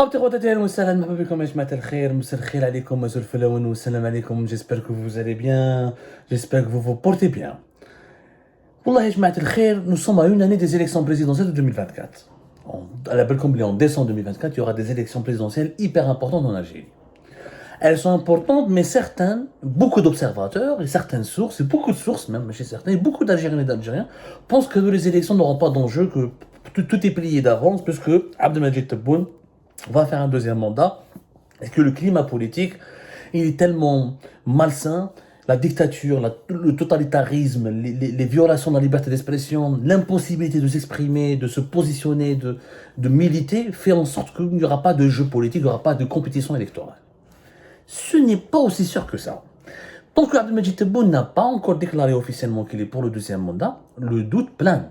خاوتي خواتاتي اهلا وسهلا مرحبا بكم يا جماعة الخير مساء الخير عليكم مساء الفلاون والسلام عليكم j'espère que vous allez bien j'espère que vous vous portez bien والله يا جماعة الخير nous sommes à une année des élections présidentielles de 2024 à la belle comblée en décembre 2024 il y aura des élections présidentielles hyper importantes en Algérie elles sont importantes mais certaines beaucoup d'observateurs et certaines sources et beaucoup de sources même chez certains et beaucoup d'Algériens et d'Algériens pensent que les élections n'auront pas d'enjeu que tout est plié d'avance puisque Abdelmadjid Tebboune va faire un deuxième mandat, et que le climat politique, il est tellement malsain, la dictature, le totalitarisme, les violations de la liberté d'expression, l'impossibilité de s'exprimer, de se positionner, de militer, fait en sorte qu'il n'y aura pas de jeu politique, il n'y aura pas de compétition électorale. Ce n'est pas aussi sûr que ça. Tant que Abdelmadjid Tebboune n'a pas encore déclaré officiellement qu'il est pour le deuxième mandat, le doute plane.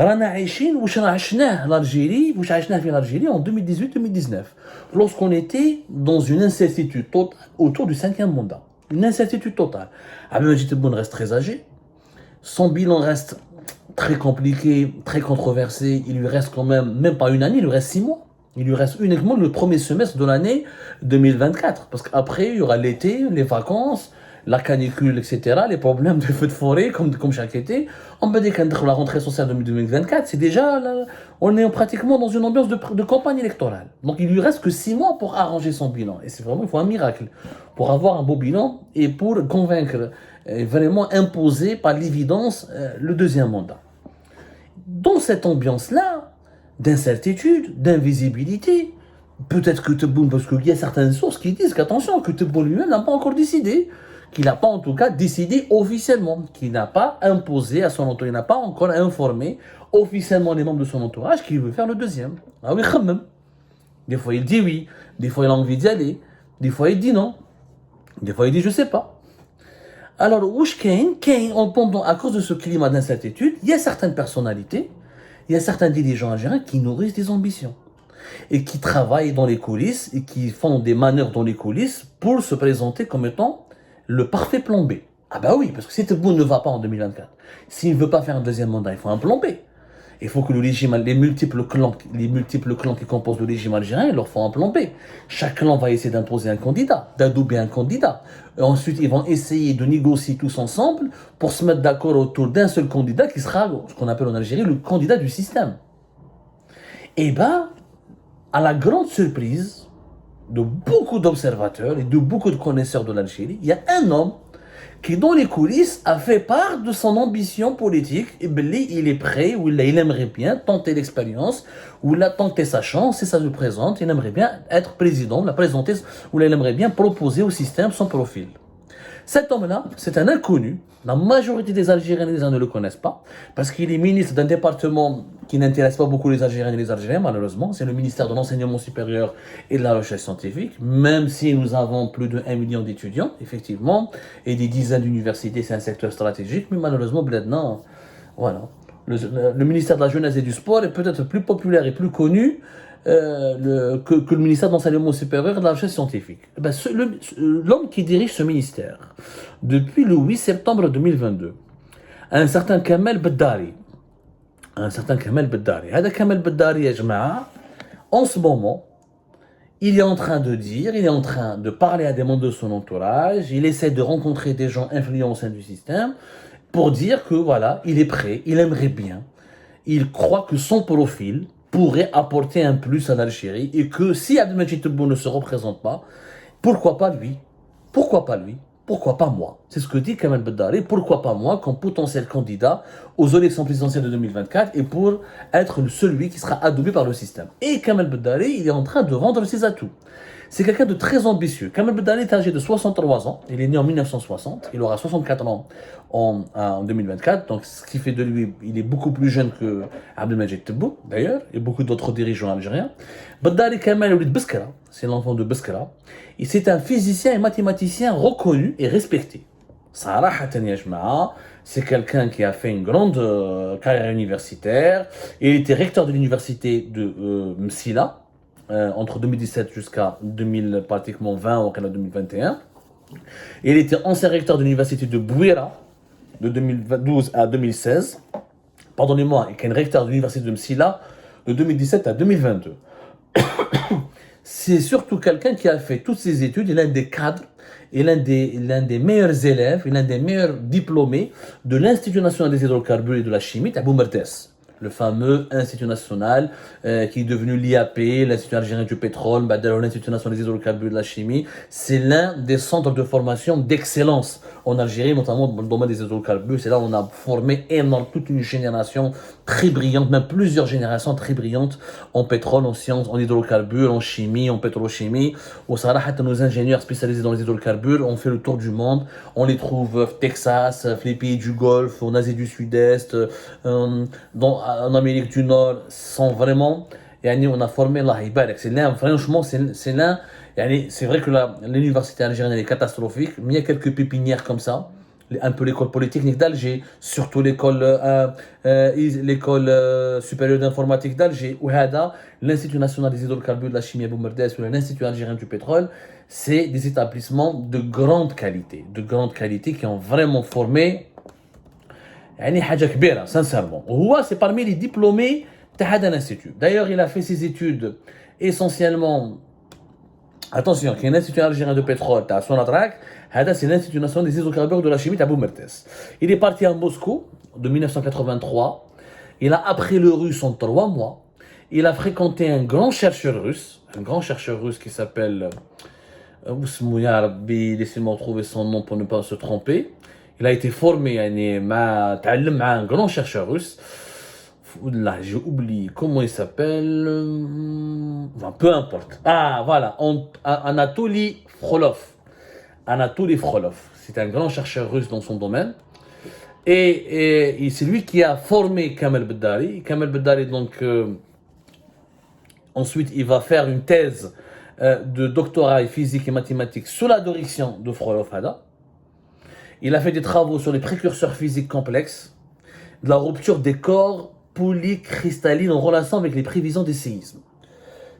رانا عايشين واش عشناه l'Algérie واش عشناه في l'Algérie en 2018-2019 lorsqu'on était dans une incertitude totale autour du cinquième mandat. Une incertitude totale. Abdelmadjid Tebboune reste très âgé, son bilan reste très compliqué, très controversé, il lui reste quand même pas une année, il lui reste 6 mois. Il lui reste uniquement le premier semestre de l'année 2024 parce qu'après il y aura l'été, les vacances, la canicule, etc., les problèmes de feux de forêt, comme chaque été. On peut dire que la rentrée sociale de 2024, c'est déjà, là, on est pratiquement dans une ambiance de campagne électorale. Donc il lui reste que 6 mois pour arranger son bilan. Et c'est vraiment, il faut un miracle pour avoir un beau bilan et pour convaincre, et vraiment imposer par l'évidence le deuxième mandat. Dans cette ambiance-là, d'incertitude, d'invisibilité, peut-être que Tebboune, parce qu'il y a certaines sources qui disent qu'attention, que Tebboune lui-même n'a pas encore décidé, qu'il n'a pas en tout cas décidé officiellement, qu'il n'a pas imposé à son entourage, il n'a pas encore informé officiellement les membres de son entourage qu'il veut faire le deuxième. Ah oui, quand même. Des fois il dit oui, des fois il a envie d'y aller, des fois il dit non, des fois il dit je sais pas. Alors, à cause de ce climat d'incertitude, il y a certaines personnalités, il y a certains dirigeants algériens qui nourrissent des ambitions et qui travaillent dans les coulisses et qui font des manœuvres dans les coulisses pour se présenter comme étant le parfait plan B. Ah bah oui, parce que si Tebboune ne va pas en 2024, s'il ne veut pas faire un deuxième mandat, il faut un plan B. Il faut que le régime, les multiples clans qui composent le régime algérien, il leur faut un plan B. Chaque clan va essayer d'imposer un candidat, d'adouber un candidat. Et ensuite, ils vont essayer de négocier tous ensemble pour se mettre d'accord autour d'un seul candidat qui sera ce qu'on appelle en Algérie le candidat du système. Et ben, à la grande surprise de beaucoup d'observateurs et de beaucoup de connaisseurs de l'Algérie, il y a un homme qui, dans les coulisses, a fait part de son ambition politique. Et bien, il est prêt, ou il aimerait bien tenter l'expérience, ou il a tenté sa chance, et ça se présente, il aimerait bien être président, la présenter, ou il aimerait bien proposer au système son profil. Cet homme-là, c'est un inconnu. La majorité des Algériens et des Algériens ne le connaissent pas, parce qu'il est ministre d'un département qui n'intéresse pas beaucoup les Algériens et les Algériens, malheureusement. C'est le ministère de l'Enseignement supérieur et de la Recherche scientifique, même si nous avons plus de 1 million d'étudiants, effectivement, et des dizaines d'universités, c'est un secteur stratégique, mais malheureusement, maintenant, voilà. Le ministère de la Jeunesse et du Sport est peut-être plus populaire et plus connu que le ministère de l'Enseignement supérieur et de la Recherche scientifique. Ben, l'homme qui dirige ce ministère, depuis le 8 septembre 2022, un certain Kamel Beddari. Kamel Beddari, ya jama'a, en ce moment, il est en train de parler à des membres de son entourage, il essaie de rencontrer des gens influents au sein du système pour dire que voilà, il est prêt, il aimerait bien, il croit que son profil pourrait apporter un plus à l'Algérie et que si Abdelmadjid Tebboune ne se représente pas, pourquoi pas lui? Pourquoi pas moi? C'est ce que dit Kamel Beddari. Pourquoi pas moi comme potentiel candidat aux élections présidentielles de 2024 et pour être celui qui sera adoubé par le système. Et Kamel Beddari, il est en train de vendre ses atouts. C'est quelqu'un de très ambitieux. Kamel Beddari est âgé de 63 ans. Il est né en 1960. Il aura 64 ans en 2024. Donc, ce qui fait de lui, il est beaucoup plus jeune que Abdelmadjid Tebboune, d'ailleurs, et beaucoup d'autres dirigeants algériens. Beddari Kamel Oulid Beskra, c'est l'enfant de Beskra. Et c'est un physicien et mathématicien reconnu et respecté. Sarahatan ya jama'a, c'est quelqu'un qui a fait une grande carrière universitaire. Il était recteur de l'université de Msila, entre 2017 jusqu'à pratiquement 20 ou 2021. Il était ancien recteur de l'université de Bouira de 2012 à 2016. Pardonnez-moi, il est recteur de l'université de Msila de 2017 à 2022. c'est surtout quelqu'un qui a fait toutes ses études, il est l'un des cadres, et l'un des meilleurs élèves, et l'un des meilleurs diplômés de l'Institut national des hydrocarbures et de la chimie, Abou Mertes. Le fameux Institut national qui est devenu l'IAP, l'Institut algérien du pétrole, l'Institut national des hydrocarbures et de la chimie. C'est l'un des centres de formation d'excellence en Algérie, notamment dans le domaine des hydrocarbures. C'est là où on a formé toute une génération très brillante, même plusieurs générations très brillantes en pétrole, en sciences, en hydrocarbures, en chimie, en pétrochimie. Au Sahara, nos ingénieurs spécialisés dans les hydrocarbures ont fait le tour du monde. On les trouve au Texas, les pays du Golfe, en Asie du Sud-Est, en Amérique du Nord, sont vraiment, on a formé Allah Ibarak. C'est l'un, franchement, c'est l'un, c'est vrai que l'université algérienne elle est catastrophique, mais il y a quelques pépinières comme ça, un peu l'école polytechnique d'Alger, surtout l'école supérieure d'informatique d'Alger, ou l'Institut national des hydrocarbures de la chimie Abou Merdes, ou l'Institut algérien du pétrole. C'est des établissements de grande qualité qui ont vraiment formé حاجة كبيرة sincèrement. C'est parmi les diplômés de هذا l'institut. D'ailleurs, il a fait ses études essentiellement. Attention, il y a un institut algérien de pétrole, à Sonatrach. C'est l'Institut national des hydrocarbures de la chimie d'Abou Mertes. Il est parti à Moscou de 1983. Il a appris le russe en 3 mois. Il a fréquenté un grand chercheur russe qui s'appelle. Laissez-moi trouver son nom pour ne pas se tromper. Il a été formé un grand chercheur russe. Là, j'ai oublié comment il s'appelle. Enfin, peu importe. Ah, voilà. Anatoly Frolov. Anatoly Frolov. C'est un grand chercheur russe dans son domaine. Et c'est lui qui a formé Kamel Beddari. Kamel Beddari, donc, ensuite, il va faire une thèse de doctorat en physique et mathématiques sous la direction de Frolov Hada. Il a fait des travaux sur les précurseurs physiques complexes, de la rupture des corps polycristallines en relation avec les prévisions des séismes.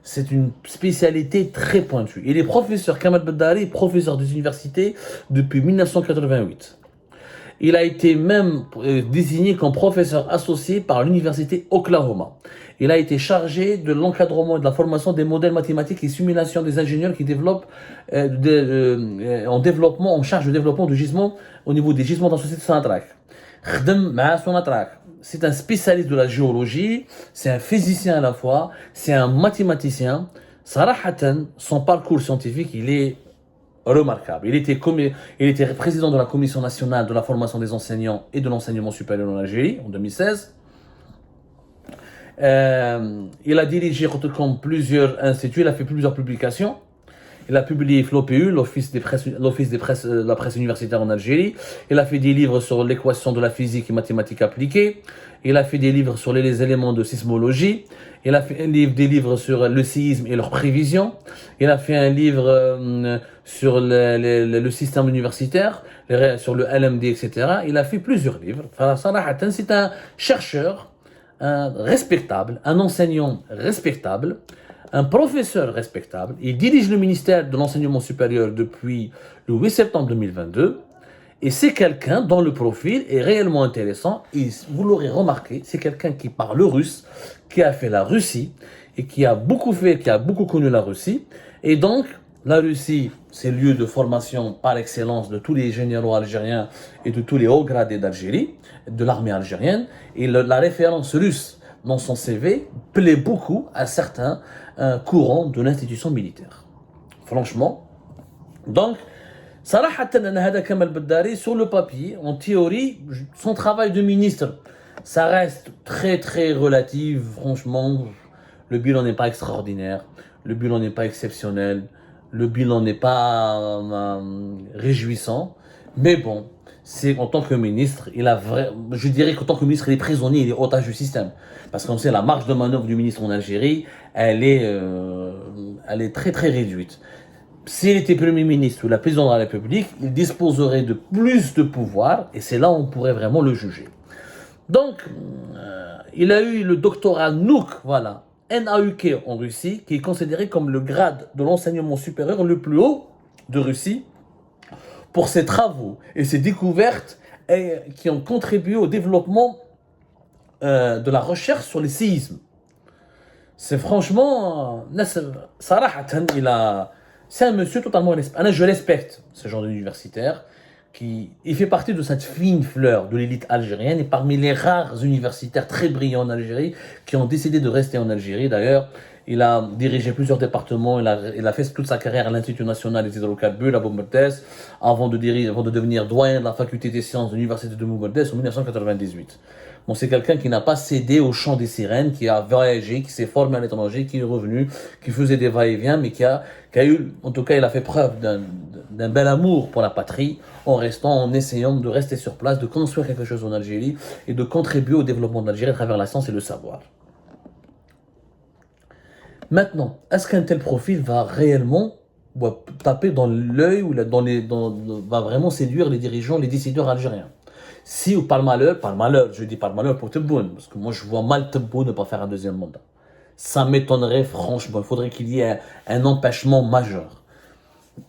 C'est une spécialité très pointue. Il est professeur, Kamel Beddari, professeur des universités depuis 1988. Il a été même désigné comme professeur associé par l'université Oklahoma. Il a été chargé de l'encadrement et de la formation des modèles mathématiques et simulation des ingénieurs qui développent en charge de développement de gisements au niveau des gisements dans la société de Sonatrach. C'est un spécialiste de la géologie, c'est un physicien à la fois, c'est un mathématicien. Sarahatan, son parcours scientifique, il est remarquable. Il était président de la Commission nationale de la formation des enseignants et de l'enseignement supérieur en Algérie en 2016. Il a dirigé comme plusieurs instituts, il a fait plusieurs publications. Il a publié FLOPU, l'Office de la presse universitaire en Algérie. Il a fait des livres sur l'équation de la physique et mathématiques appliquées. Il a fait des livres sur les éléments de sismologie. Il a fait des livres sur le séisme et leurs prévisions. Il a fait un livre sur le système universitaire, sur le LMD, etc. Il a fait plusieurs livres. C'est un chercheur respectable, un enseignant respectable, un professeur respectable. Il dirige le ministère de l'enseignement supérieur depuis le 8 septembre 2022. Et c'est quelqu'un dont le profil est réellement intéressant. Et vous l'aurez remarqué, c'est quelqu'un qui parle russe, qui a fait la Russie et qui a beaucoup connu la Russie. Et donc, la Russie, c'est le lieu de formation par excellence de tous les généraux algériens et de tous les hauts gradés d'Algérie, de l'armée algérienne. Et la référence russe dans son CV plaît beaucoup à certains courants de l'institution militaire. Franchement. Donc, صراحة أن هذا كمال بداري sur le papier, en théorie, son travail de ministre, ça reste très très relatif. Franchement, le bilan n'est pas extraordinaire, le bilan n'est pas exceptionnel, le bilan n'est pas réjouissant. Mais bon, c'est en tant que ministre, je dirais qu'en tant que ministre, il est prisonnier, il est otage du système. Parce qu'on sait la marge de manœuvre du ministre en Algérie, elle est très très réduite. S'il était Premier ministre ou la présidente de la République, il disposerait de plus de pouvoir, et c'est là où on pourrait vraiment le juger. Donc, il a eu le doctorat NUK, voilà, NAUK en Russie, qui est considéré comme le grade de l'enseignement supérieur le plus haut de Russie, pour ses travaux et ses découvertes qui ont contribué au développement de la recherche sur les séismes. C'est franchement, Sarah, c'est un monsieur totalement je respecte ce genre d'universitaire il fait partie de cette fine fleur de l'élite algérienne et parmi les rares universitaires très brillants en Algérie qui ont décidé de rester en Algérie. D'ailleurs, il a dirigé plusieurs départements, il a fait toute sa carrière à l'Institut national des hydrocarbures à Boumerdès avant de devenir doyen de la faculté des sciences de l'université de Boumerdès en 1998. Bon, c'est quelqu'un qui n'a pas cédé au chant des sirènes, qui a voyagé, qui s'est formé à l'étranger, qui est revenu, qui faisait des va-et-vient, mais qui a eu, en tout cas, il a fait preuve d'un bel amour pour la patrie, en essayant de rester sur place, de construire quelque chose en Algérie et de contribuer au développement de l'Algérie à travers la science et le savoir. Maintenant, est-ce qu'un tel profil va réellement taper dans l'œil ou va vraiment séduire les dirigeants, les décideurs algériens? Si ou par malheur, je dis par malheur pour Tebboune, parce que moi je vois mal Tebboune ne pas faire un deuxième mandat. Ça m'étonnerait franchement, il faudrait qu'il y ait un empêchement majeur.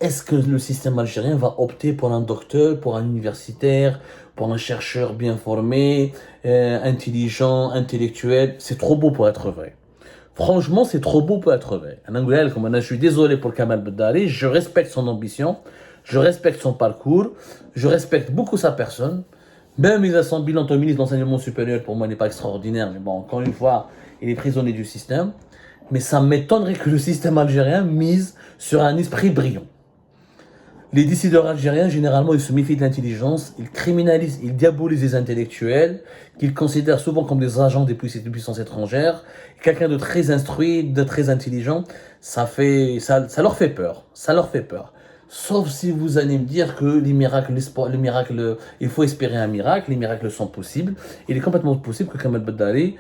Est-ce que le système algérien va opter pour un docteur, pour un universitaire, pour un chercheur bien formé, intelligent, intellectuel? C'est trop beau pour être vrai. Franchement, c'est trop beau pour être vrai. En anglais, comme je suis désolé pour Kamel Beddari, je respecte son ambition, je respecte son parcours, je respecte beaucoup sa personne. Même il a son bilan de ministre de l'enseignement supérieur, pour moi, n'est pas extraordinaire. Mais bon, encore une fois, il est prisonnier du système. Mais ça m'étonnerait que le système algérien mise sur un esprit brillant. Les décideurs algériens, généralement, ils se méfient de l'intelligence, ils criminalisent, ils diabolisent les intellectuels, qu'ils considèrent souvent comme des agents des puissances étrangères. Quelqu'un de très instruit, de très intelligent, ça leur fait peur. Ça leur fait peur. Sauf si vous allez me dire que les miracles, il faut espérer un miracle, les miracles sont possibles. Il est complètement possible que Kamel Beddari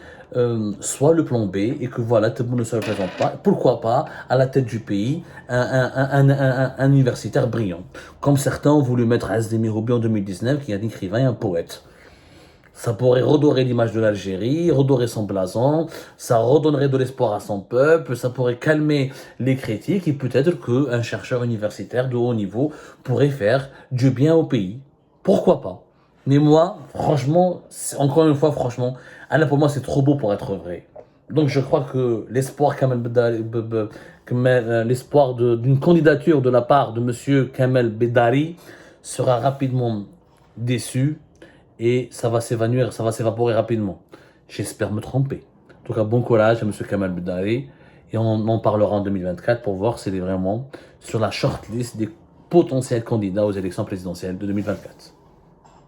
soit le plan B et que voilà, Tebboune ne se représente pas. Pourquoi pas, à la tête du pays, un universitaire brillant. Comme certains ont voulu mettre Azdemi Roubi en 2019, qui est un écrivain et un poète. Ça pourrait redorer l'image de l'Algérie, redorer son blason, ça redonnerait de l'espoir à son peuple, ça pourrait calmer les critiques et peut-être qu'un chercheur universitaire de haut niveau pourrait faire du bien au pays. Pourquoi pas? Mais moi, franchement, encore une fois, franchement, pour moi, c'est trop beau pour être vrai. Donc je crois que l'espoir d'une candidature de la part de monsieur Kamel Beddari sera rapidement déçu et ça va s'évanouir, ça va s'évaporer rapidement. J'espère me tromper. En tout cas, bon courage à M. Kamel Beddari et on en parlera en 2024 pour voir s'il est vraiment sur la shortlist des potentiels candidats aux élections présidentielles de 2024.